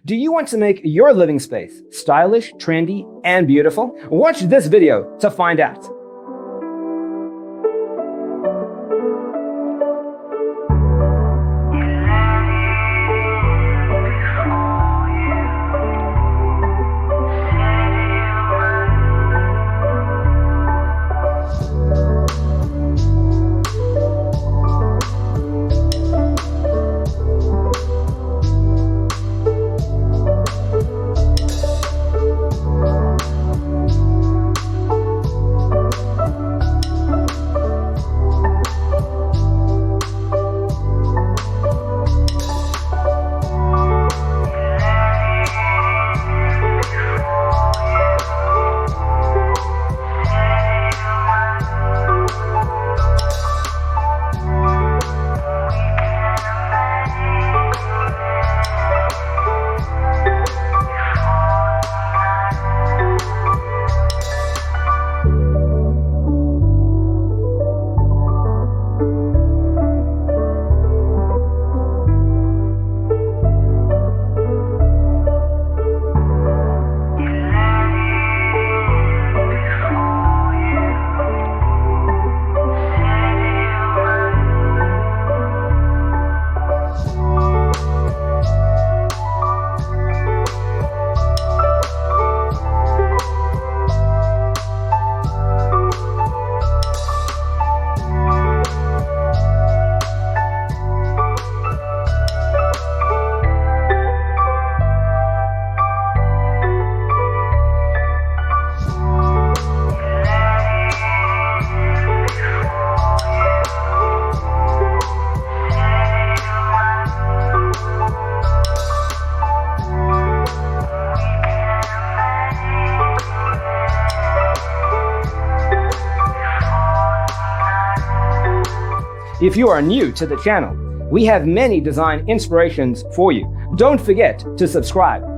Do you want to make your living space stylish, trendy, and beautiful? Watch this video to find out. If you are new to the channel, we have many design inspirations for you. Don't forget to subscribe.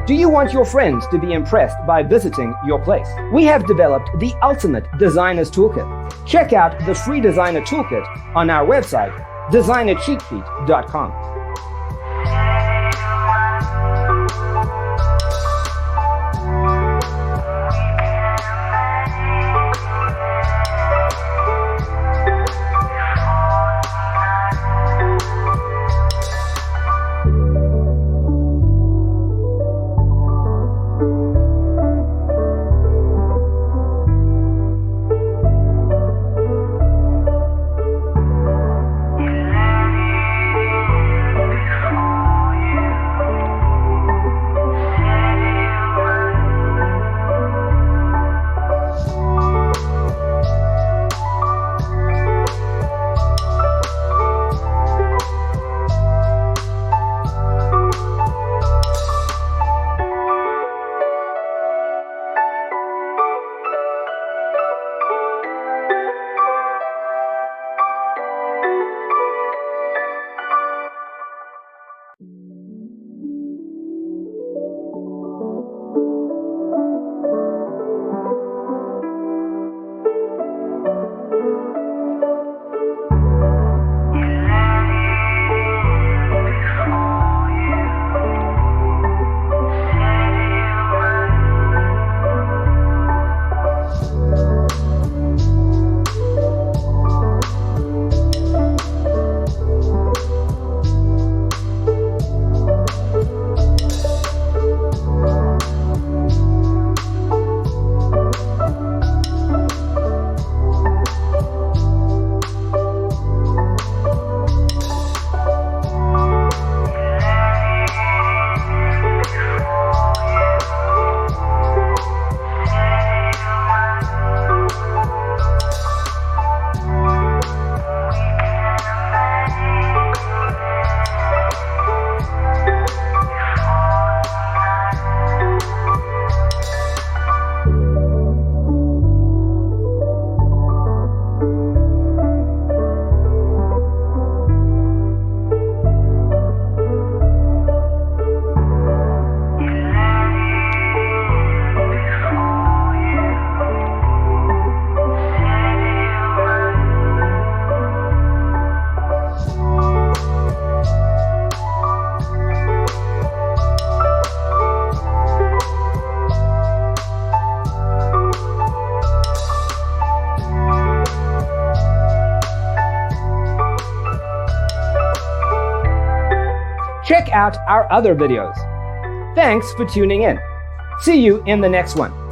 Do you want your friends to be impressed by visiting your place? We have developed the ultimate designer's toolkit. Check out the free designer toolkit on our website, designercheatsheet.com. Check out our other videos. Thanks for tuning in. See you in the next one.